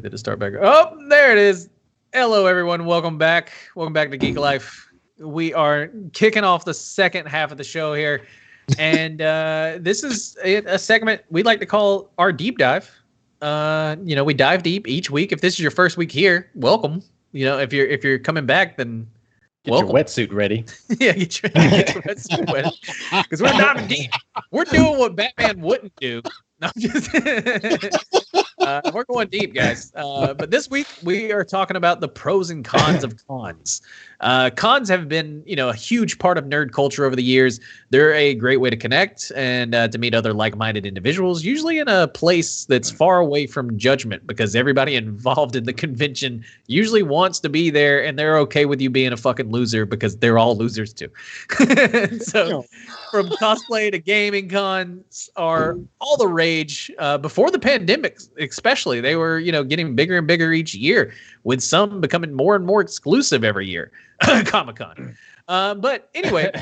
did it start back? Oh, there it is. Hello, everyone. Welcome back. Welcome back to Geek Life. We are kicking off the second half of the show here. And this is a segment we like to call our deep dive. We dive deep each week. If this is your first week here, welcome. If you're coming back, then welcome. Your wetsuit ready. Yeah, get your wetsuit ready. Because we're diving deep. We're doing what Batman wouldn't do. No, we're going deep, guys. But this week we are talking about the pros and cons of cons. Cons have been, a huge part of nerd culture over the years. They're a great way to connect and to meet other like-minded individuals, usually in a place that's far away from judgment, because everybody involved in the convention usually wants to be there, and they're okay with you being a fucking loser because they're all losers too. So, from cosplay to gaming, cons are all the rage. Before the pandemic, especially, they were, getting bigger and bigger each year, with some becoming more and more exclusive every year. Comic-Con. But anyway,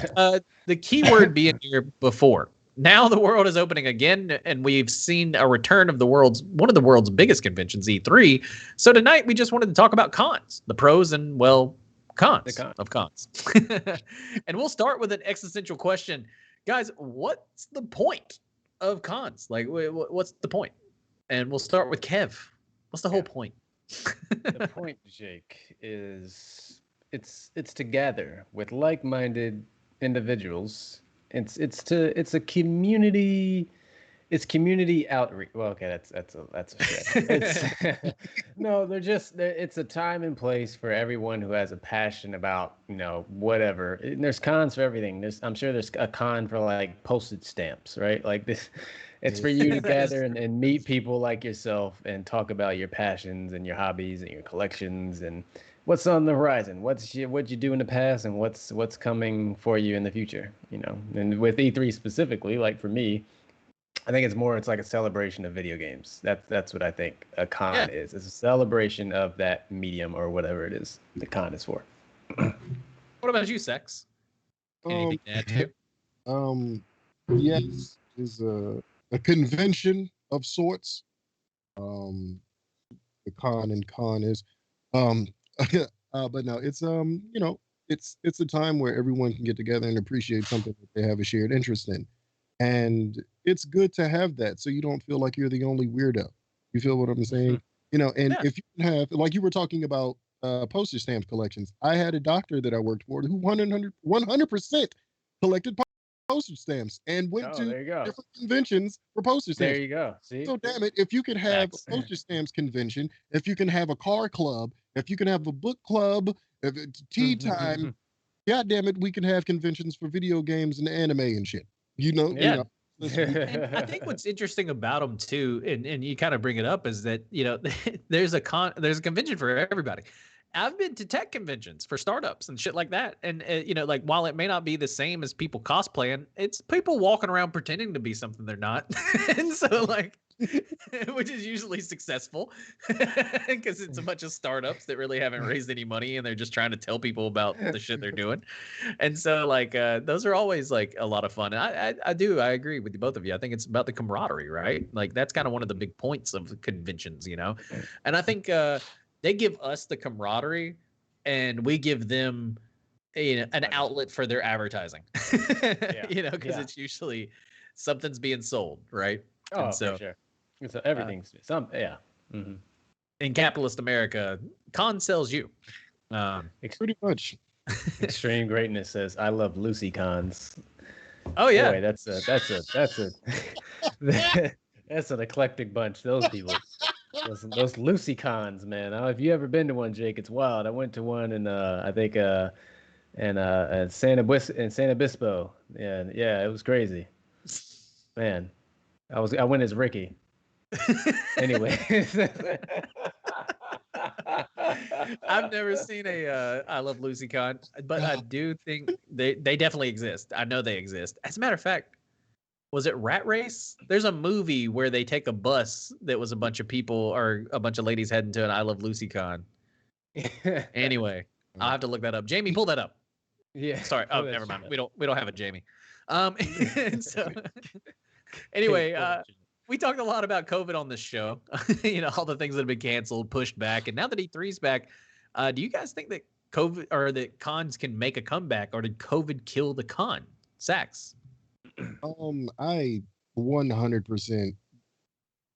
the key word being here before. Now the world is opening again, and we've seen a return of one of the world's biggest conventions, E3. So tonight we just wanted to talk about cons, the pros and, cons of cons. And we'll start with an existential question. Guys, what's the point of cons? Like, what's the point? And we'll start with Kev. What's the whole point? The point, Jake, is it's to gather with like-minded individuals. It's a community. It's community outreach. Well, okay, that's a stretch. It's a time and place for everyone who has a passion about whatever. And there's cons for everything. I'm sure there's a con for like postage stamps, right? Like this. It's for you to gather and meet people like yourself and talk about your passions and your hobbies and your collections and what's on the horizon, what you do in the past and what's coming for you in the future. And with E3 specifically, like for me, I think it's like a celebration of video games. That's what I think a con is. It's a celebration of that medium or whatever it is the con is for. What about you, Sex? Anything to add to? Yes, is a convention of sorts. The con is, but no, it's it's a time where everyone can get together and appreciate something that they have a shared interest in, and it's good to have that, so you don't feel like you're the only weirdo. You feel what I'm saying? If you have, like you were talking about postage stamp collections, I had a doctor that I worked for who 100% collected postage stamps and went to different conventions for postage stamps. There you go. See? So damn it, if you could have a postage stamps convention, if you can have a car club, if you can have a book club, if it's tea time, god damn it, we can have conventions for video games and anime and shit. And I think what's interesting about them too, and you kind of bring it up, is that there's a convention for everybody. I've been to tech conventions for startups and shit like that. And, like, while it may not be the same as people cosplaying, it's people walking around pretending to be something they're not. And so, like, which is usually successful because it's a bunch of startups that really haven't raised any money and they're just trying to tell people about the shit they're doing. And so, like, those are always, like, a lot of fun. And I agree with both of you. I think it's about the camaraderie, right? Like, that's kind of one of the big points of conventions, And I think, they give us the camaraderie, and we give them, an outlet for their advertising. Because it's usually something's being sold, right? Oh, and so, for sure. So everything's In capitalist America, con sells you. Pretty much. Extreme Greatness says, "I love Lucy cons." Oh yeah, boy, that's an eclectic bunch. Those people. Those Lucy cons, man. If you ever been to one, Jake, it's wild. I went to one in I think in San Obispo. Yeah, it was crazy. Man, I went as Ricky. Anyway. I've never seen a I Love Lucy con, but I do think they definitely exist. I know they exist. As a matter of fact, was it Rat Race? There's a movie where they take a bus that was a bunch of people or a bunch of ladies heading to an I Love Lucy con. Anyway, I'll have to look that up. Jamie, pull that up. Yeah. Sorry. Oh, never mind. We don't have a Jamie. So anyway, we talked a lot about COVID on this show. All the things that have been canceled, pushed back, and now that E3's back, do you guys think that COVID or that cons can make a comeback, or did COVID kill the con? Sax. I 100%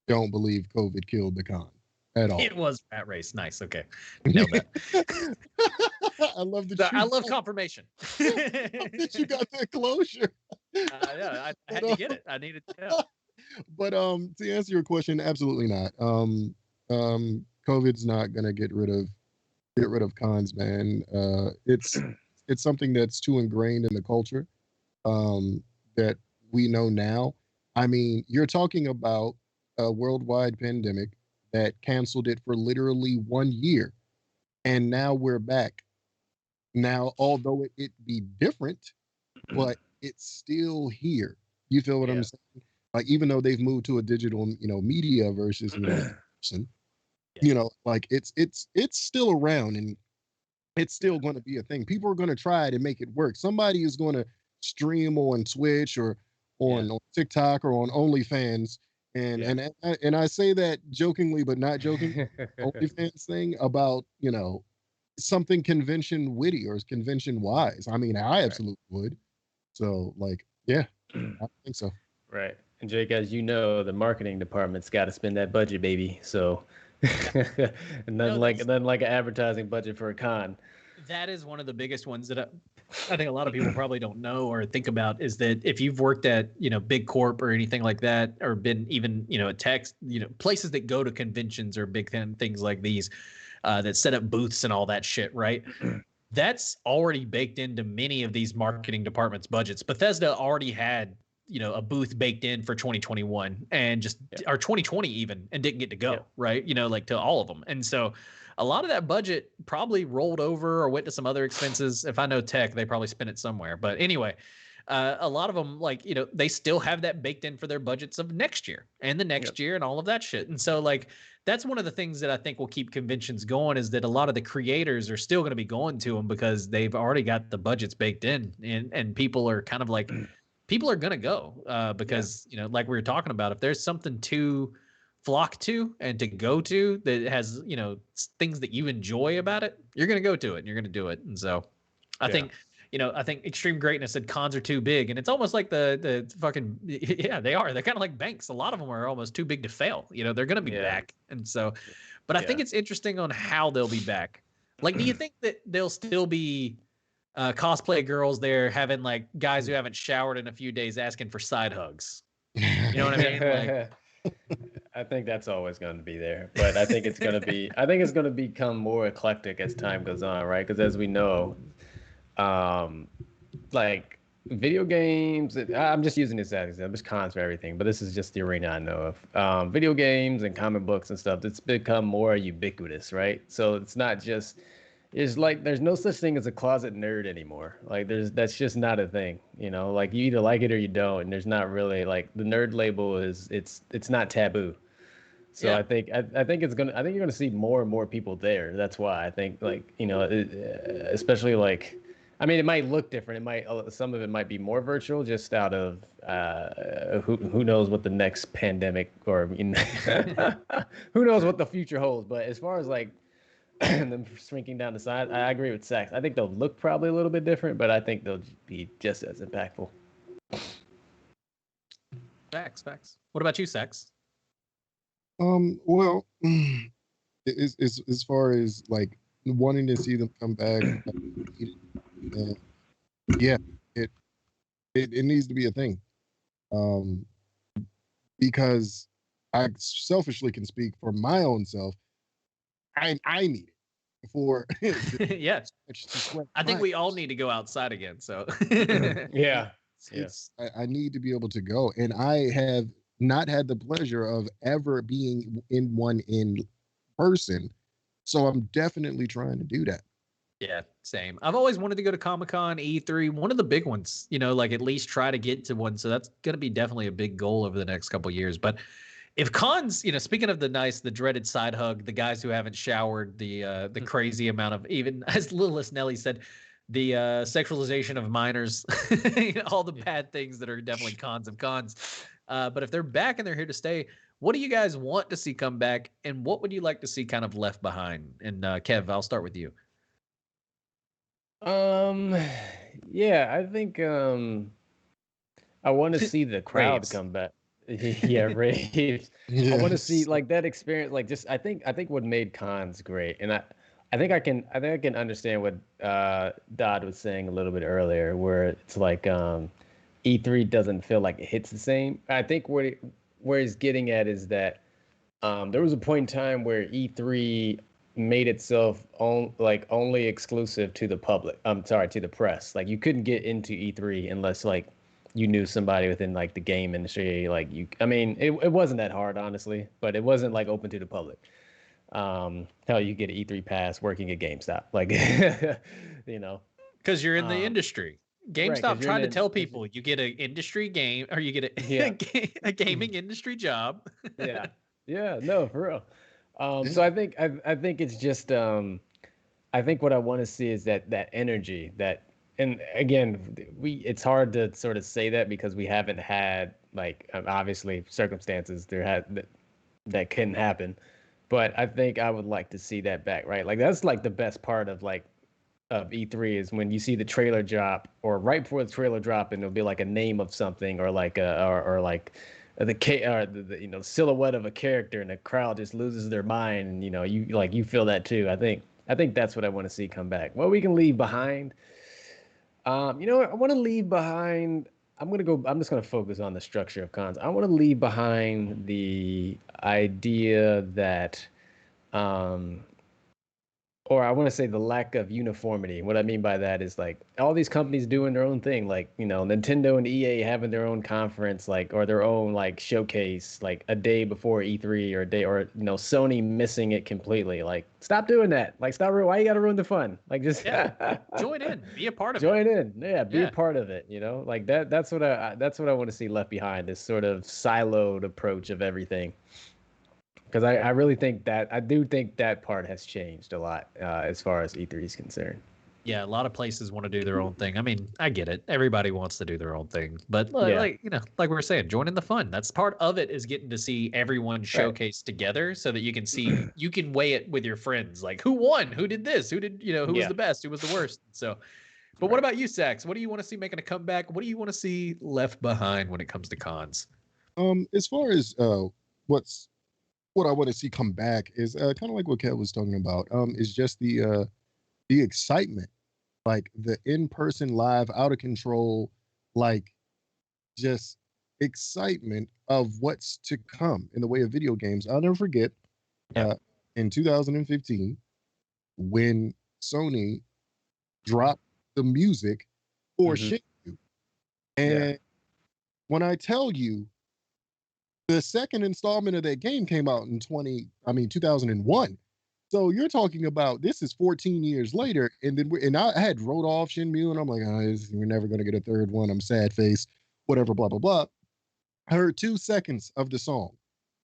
don't believe COVID killed the con at all. It was Rat Race. Nice. Okay. Nailed that. I love that. I love confirmation. That you got that closure. I had to get it. I needed to know. But to answer your question, absolutely not. COVID's not gonna get rid of cons, man. It's something that's too ingrained in the culture that we know now. I mean, you're talking about a worldwide pandemic that canceled it for literally 1 year, and now we're back. Now, although it be different, but it's still here. You feel what I'm saying? Like, even though they've moved to a digital, media versus person, like it's still around, and it's still going to be a thing. People are going to try to make it work. Somebody is going to stream on Twitch or on TikTok or on OnlyFans. And I say that jokingly, but not joking. OnlyFans thing about, something convention witty or convention wise. I mean, I absolutely would. So, like, yeah, I think so. Right. And Jake, as you know, the marketing department's got to spend that budget, baby. So, nothing like an advertising budget for a con. That is one of the biggest ones that I think a lot of people probably don't know or think about, is that if you've worked at, big corp or anything like that, or been even, at tech, places that go to conventions or big things like these, that set up booths and all that shit, right? That's already baked into many of these marketing departments' budgets. Bethesda already had, a booth baked in for 2021 and or 2020 even, and didn't get to go, right? Like to all of them. And so a lot of that budget probably rolled over or went to some other expenses. If I know tech, they probably spent it somewhere. But anyway, a lot of them, like, they still have that baked in for their budgets of next year and the next year and all of that shit. And so, like, that's one of the things that I think will keep conventions going, is that a lot of the creators are still going to be going to them because they've already got the budgets baked in, and people are kind of like, people are going to go because, like we were talking about, if there's something to flock to and to go to that has, things that you enjoy about it, you're going to go to it and you're going to do it. And so I think Extreme Greatness said cons are too big, and it's almost like the fucking, they are. They're kind of like banks. A lot of them are almost too big to fail. They're going to be back. And so, but I think it's interesting on how they'll be back. Like, do you think that there'll still be cosplay girls there having, like, guys who haven't showered in a few days asking for side hugs? You know what I mean? Like, I think that's always going to be there, but I think it's going to become more eclectic as time goes on, right? Because as we know, like video games, I'm just using this as example. There's cons for everything, but this is just the arena I know of. Video games and comic books and stuff, it's become more ubiquitous, right? So it's not just, there's no such thing as a closet nerd anymore. Like, that's just not a thing, like, you either like it or you don't. And there's not really, like, the nerd label it's not taboo. So I think you're gonna see more and more people there. That's why I think, like, especially, like, I mean, it might look different. It might, some of it might be more virtual, just out of who knows what the next pandemic or who knows what the future holds. But as far as, like, them shrinking down the side, I agree with Sax. I think they'll look probably a little bit different, but I think they'll be just as impactful. Facts. What about you, Sax? Well, as far as, like, wanting to see them come back, it needs to be a thing. Because I selfishly can speak for my own self. I need it for yes. I think we all need to go outside again. So I need to be able to go, and I have not had the pleasure of ever being in one in person, so I'm definitely trying to do that. Yeah, same. I've always wanted to go to Comic-Con, E3, one of the big ones, like, at least try to get to one. So that's going to be definitely a big goal over the next couple of years. But if cons, speaking of the dreaded side hug, the guys who haven't showered, the crazy amount of, even as little as Nelly said, the sexualization of minors, all the bad things that are definitely cons of cons. But if they're back and they're here to stay, what do you guys want to see come back, and what would you like to see kind of left behind? And Kev, I'll start with you. Yeah, I think I want to see the crowd Raves. come back. Yeah, raves. I want to see Yes. like that experience. Like just I think what made cons great, and I think I can understand what Dodd was saying a little bit earlier, where it's like E3 doesn't feel like it hits the same. I think where he's getting at is that there was a point in time where E3 made itself only exclusive to the public. I'm sorry, to the press. Like you couldn't get into E3 unless like you knew somebody within like the game industry. Like I mean, it wasn't that hard, honestly, but it wasn't like open to the public. Hell, you get an E3 pass working at GameStop, like you know, Because you're in the um, industry. right? Because GameStop you're in tried to the, tell people you get an industry game, or you get yeah, a gaming industry job. yeah, yeah. No, for real. Yeah. So I think it's just I think what I want to see is that energy that, and again, it's hard to sort of say that because we haven't had like obviously circumstances that couldn't happen, but I think I would like to see that back, right? Like that's like the best part of like of E3 is when you see the trailer drop or right before the trailer drop and it'll be like a name of something or like or like the silhouette of a character and the crowd just loses their mind, and you feel that too. I think that's what I want to see come back. What we can leave behind. I want to leave behind. I'm just gonna focus on the structure of cons. I want to leave behind the idea that um or I want to say the lack of uniformity. What I mean by that is like all these companies doing their own thing, like Nintendo and EA having their own conference, like or their own like showcase, like a day before E3 or a day, or Sony missing it completely. Like stop doing that. Like stop. Why you got to ruin the fun? Like just Yeah, join in, be a part of join it. in. Yeah, be a Yeah, part of it. Like that. That's what I want to see left behind. This sort of siloed approach of everything. Because I really think that I do think that part has changed a lot as far as E3 is concerned. yeah. A lot of places want to do their own thing. I mean, I get it. Everybody wants to do their own thing, but Yeah, like we were saying, join in the fun. That's part of it, is getting to see everyone right. showcase together, so that you can weigh it with your friends. Like who won, who did this, who was Yeah, the best, who was the worst. So, but what right. about you, Sax? What do you want to see making a comeback? What do you want to see left behind when it comes to cons? As far as what I want to see come back is kind of like what Kat was talking about. Is just the excitement, like the in-person live, out of control, like just excitement of what's to come in the way of video games. I'll never forget Yeah. in 2015 when Sony dropped the music for Hmm. Shenmue. Yeah, And when I tell you the second installment of that game came out in 2001. So you're talking about this is 14 years later, and then I had wrote off Shenmue, and I'm like, we're never gonna get a third one. I'm sad face, whatever, blah blah blah. I heard 2 seconds of the song,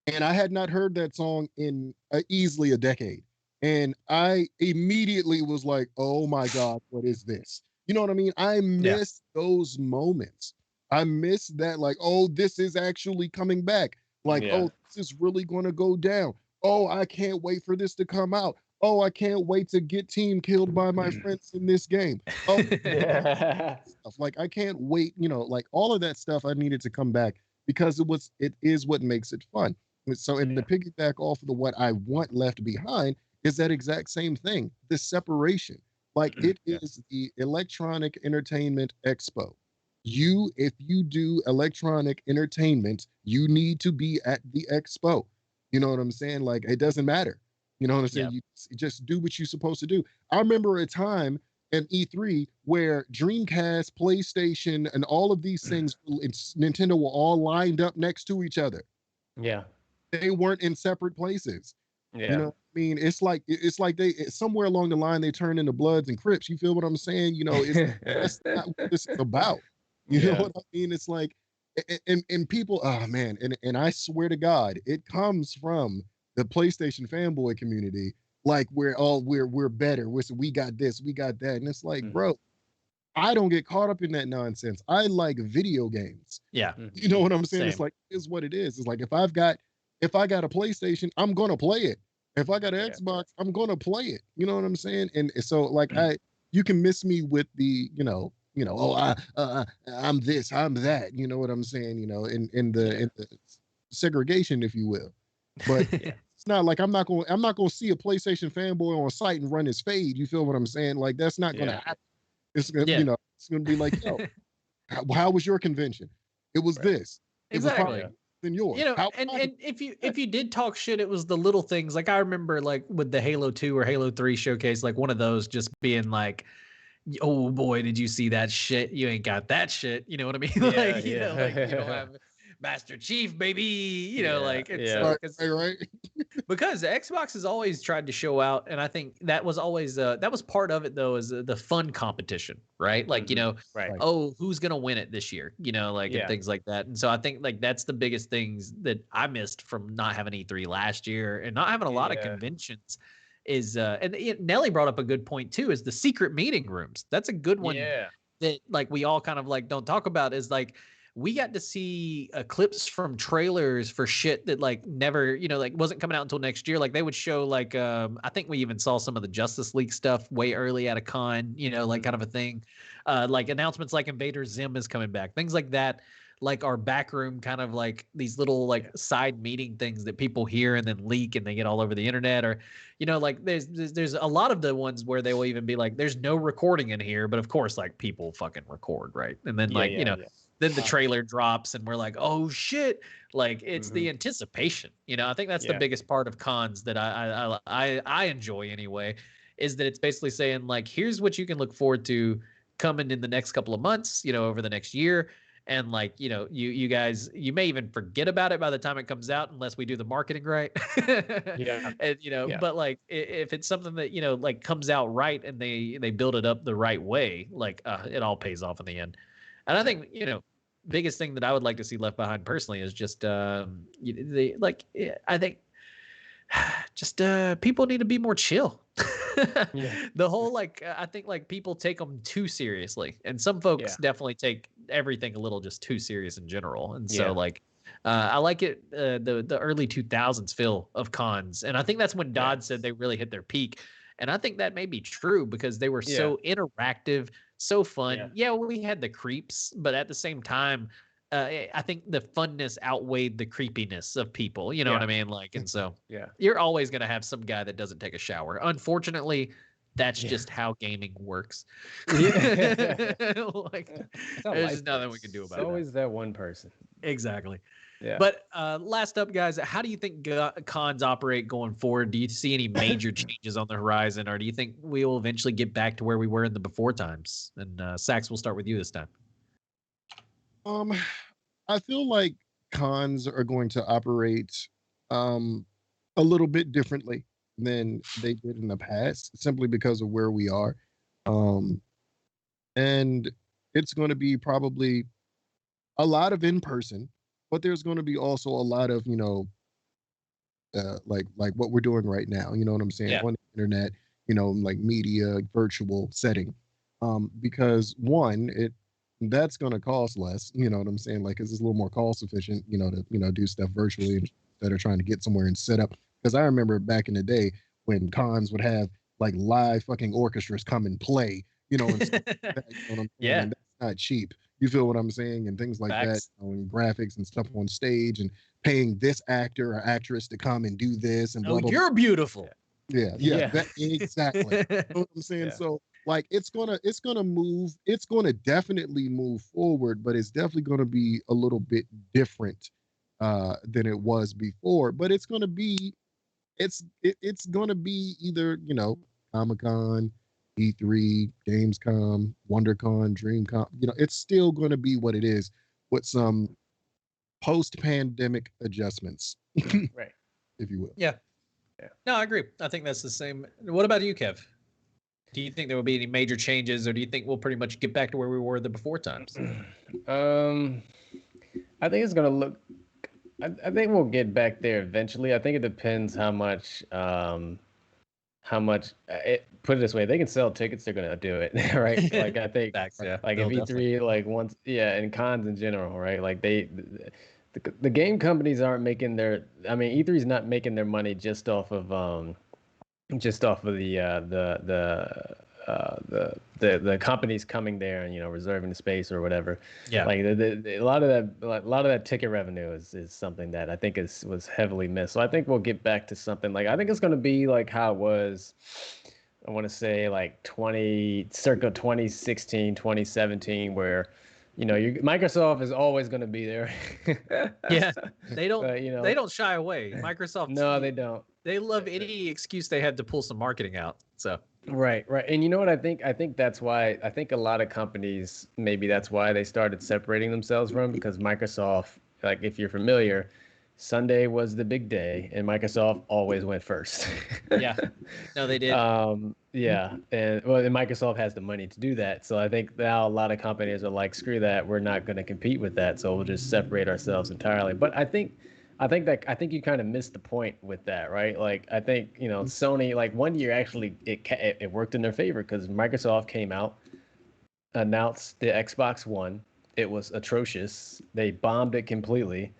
and I had not heard that song in easily a decade, and I immediately was like, oh my god, what is this? You know what I mean? I Yeah. miss those moments. I miss that, like, oh, this is actually coming back. Like, yeah, oh, this is really going to go down. Oh, I can't wait for this to come out. Oh, I can't wait to get team killed by my friends in this game. Oh, yeah, stuff. Like, I can't wait, like all of that stuff I needed to come back because it is what makes it fun. So, and to yeah, piggyback off of what I want left behind is that exact same thing, the separation. Like it yeah, is the Electronic Entertainment Expo. If you do electronic entertainment, you need to be at the expo. You know what I'm saying? Like it doesn't matter. You know what I'm saying? Yeah. You just do what you're supposed to do. I remember a time in E3 where Dreamcast, PlayStation, and all of these things, Nintendo were all lined up next to each other. yeah, They weren't in separate places. You yeah, know, I mean, it's like they somewhere along the line they turned into Bloods and Crips. You feel what I'm saying? That's not what this is about. You know yeah, what I mean? It's like, and people, oh man, and I swear to God, it comes from the PlayStation fanboy community. Like we're better. We got this, we got that, and it's like, mhm, bro, I don't get caught up in that nonsense. I like video games. Yeah. You know what I'm saying? Same. It's like, is what it is. It's like if I got a PlayStation, I'm gonna play it. If I got an Xbox, I'm gonna play it. You know what I'm saying? And so like you can miss me with the, oh, I'm this, I'm that. You know what I'm saying? In the segregation, if you will. But it's not like I'm not gonna see a PlayStation fanboy on site and run his fade. You feel what I'm saying? Like that's not gonna happen. It's gonna, it's gonna be like, yo, how was your convention? It was this. It exactly. was than yours. And if you did talk shit, it was the little things. Like I remember, like with the Halo 2 or Halo 3 showcase, like one of those just being like, "Oh boy, did you see that shit? You ain't got that shit." You know what I mean? Like you don't have Master Chief, baby. Like it's right. because the Xbox has always tried to show out, and I think that was always that was part of it though, is the fun competition, right? Like oh, who's gonna win it this year? And things like that. And so I think like that's the biggest things that I missed from not having E3 last year and not having a lot of conventions. Is and Nelly brought up a good point too, is the secret meeting rooms. That's a good one that like we all kind of like don't talk about, is like we got to see clips from trailers for shit that like never, like wasn't coming out until next year. Like they would show like I think we even saw some of the Justice League stuff way early at a con, like kind of a thing. Like announcements like Invader Zim is coming back, things like that. Like our backroom kind of like these little like side meeting things that people hear and then leak and they get all over the internet, or like there's a lot of the ones where they will even be like, there's no recording in here, but of course like people fucking record, right? And then then the trailer drops and we're like, oh shit. Like it's the anticipation, I think that's the biggest part of cons that I enjoy anyway, is that it's basically saying like, here's what you can look forward to coming in the next couple of months, over the next year. And like, you guys, you may even forget about it by the time it comes out, unless we do the marketing right. And, but like, if it's something that, like comes out right and they build it up the right way, like it all pays off in the end. And I think, biggest thing that I would like to see left behind personally is just, I think just people need to be more chill. The whole like I think like people take them too seriously, and some folks definitely take everything a little just too serious in general. And so like I like it the early 2000s feel of cons, and I think that's when Dodd said they really hit their peak. And I think that may be true because they were so interactive, so fun. We had the creeps, but at the same time, I think the funness outweighed the creepiness of people. You know what I mean? Like, and so you're always going to have some guy that doesn't take a shower. Unfortunately, that's just how gaming works. Like, there's just nothing we can do about it. Always that one person. Exactly. Yeah. But last up, guys, how do you think cons operate going forward? Do you see any major changes on the horizon, or do you think we will eventually get back to where we were in the before times? And Sax, we'll start with you this time. I feel like cons are going to operate a little bit differently than they did in the past, simply because of where we are. And it's going to be probably a lot of in person, but there's going to be also a lot of, like what we're doing right now, you know what I'm saying? On the internet, like media, virtual setting. Because one, that's going to cost less, you know what I'm saying? Like, it's a little more cost efficient, to, do stuff virtually instead of trying to get somewhere and set up. Because I remember back in the day when cons would have like live fucking orchestras come and play, and stuff like that, you know what I'm saying? And that's not cheap. You feel what I'm saying? And things like that, and graphics and stuff on stage, and paying this actor or actress to come and do this and blah, blah, you're beautiful. Yeah. Exactly. You know what I'm saying? So like it's gonna definitely move forward, but it's definitely gonna be a little bit different than it was before. But it's gonna be either, Comic-Con, E3, Gamescom, WonderCon, DreamCon, it's still gonna be what it is with some post-pandemic adjustments. Right. If you will. Yeah. No, I agree. I think that's the same. What about you, Kev? Do you think there will be any major changes, or do you think we'll pretty much get back to where we were the before times? I think it's gonna look. I think we'll get back there eventually. I think it depends how much how much. Put it this way, they can sell tickets, they're gonna do it, right? Like I think, Facts, yeah. like They'll if E3 like once, yeah, and cons in general, right? Like the game companies aren't making their. I mean, E3 is not making their money just off of the companies coming there and reserving the space or whatever. Yeah. Like a lot of that ticket revenue is something that I think was heavily missed. So I think we'll get back to something like I think it's going to be like how it was. I want to say like circa 2016, 2017, where Microsoft is always going to be there. Yeah, they don't. But, they don't shy away. Microsoft. No, they don't. They love any excuse they have to pull some marketing out. So. Right. And you know what I think? I think that's why I think a lot of companies maybe that's why they started separating themselves from because Microsoft, like if you're familiar, Sunday was the big day and Microsoft always went first. Yeah. No, they did. Yeah. And Microsoft has the money to do that. So I think now a lot of companies are like, screw that, we're not going to compete with that. So we'll just separate ourselves entirely. But I think you kind of missed the point with that, right? Like I think Sony, like one year actually it worked in their favor because Microsoft came out, announced the Xbox One. It was atrocious. They bombed it completely,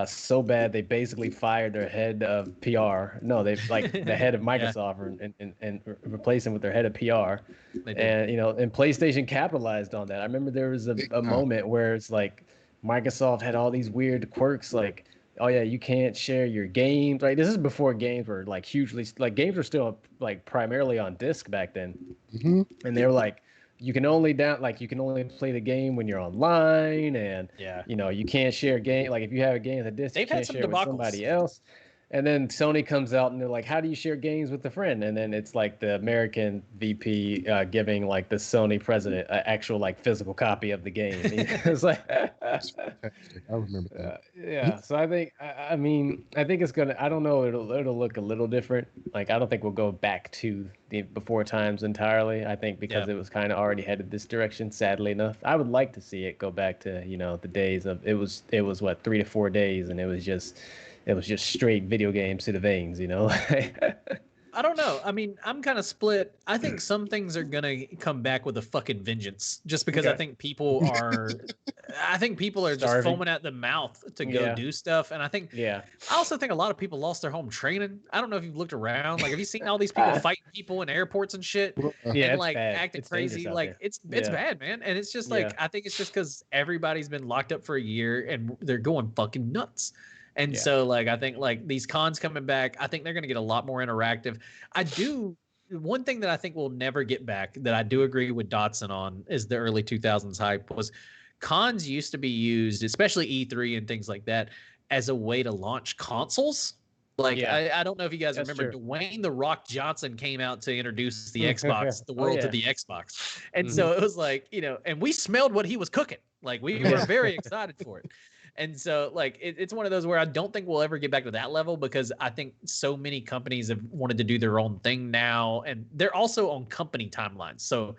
so bad they basically fired their head of PR. No, they like the head of Microsoft and replaced him with their head of PR. And and PlayStation capitalized on that. I remember there was a moment where it's like Microsoft had all these weird quirks like. Oh yeah, you can't share your games. Right, this is before games were like hugely like games were still like primarily on disc back then, and they were like, you can only play the game when you're online, and you can't share game. Like if you have a game with a disc, you can't share it with somebody else. And then Sony comes out and they're like, how do you share games with a friend? And then it's like the American VP giving like the Sony president an actual like physical copy of the game. It's like, That's fantastic. I remember that. yeah. So I think, I mean, I think it's gonna. I don't know. It'll look a little different. Like I don't think we'll go back to the before times entirely. I think because it was kind of already headed this direction. Sadly enough, I would like to see it go back to the days of it was what 3 to 4 days, and it was just straight video games to the veins, I don't know. I mean, I'm kind of split. I think some things are gonna come back with a fucking vengeance, just because I think people are just foaming at the mouth to go do stuff, and I think I also think a lot of people lost their home training. I don't know if you've looked around. Like, have you seen all these people fighting people in airports and shit? Yeah, and like bad. acting crazy. Like it's bad, man. And it's just like I think it's just because everybody's been locked up for a year and they're going fucking nuts. And so, like, I think, like, these cons coming back, I think they're going to get a lot more interactive. One thing that I think we'll never get back that I do agree with Dotson on is the early 2000s hype was cons used to be used, especially E3 and things like that, as a way to launch consoles. Like, I don't know if you guys remember, Dwayne "The Rock" Johnson came out to introduce the Xbox, the world to the Xbox. And so it was like, and we smelled what he was cooking. Like, we were very excited for it. And so, like, it's one of those where I don't think we'll ever get back to that level because I think so many companies have wanted to do their own thing now, and they're also on company timelines. So,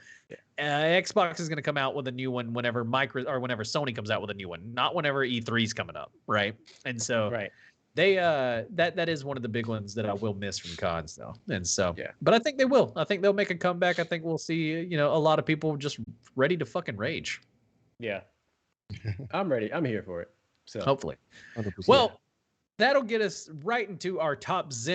Xbox is going to come out with a new one whenever whenever Sony comes out with a new one, not whenever E3 is coming up, right? And so, they that is one of the big ones that I will miss from cons, though. And so, but I think they will. I think they'll make a comeback. I think we'll see, a lot of people just ready to fucking rage. Yeah, I'm ready. I'm here for it. So hopefully. 100%. Well, that'll get us right into our top Zen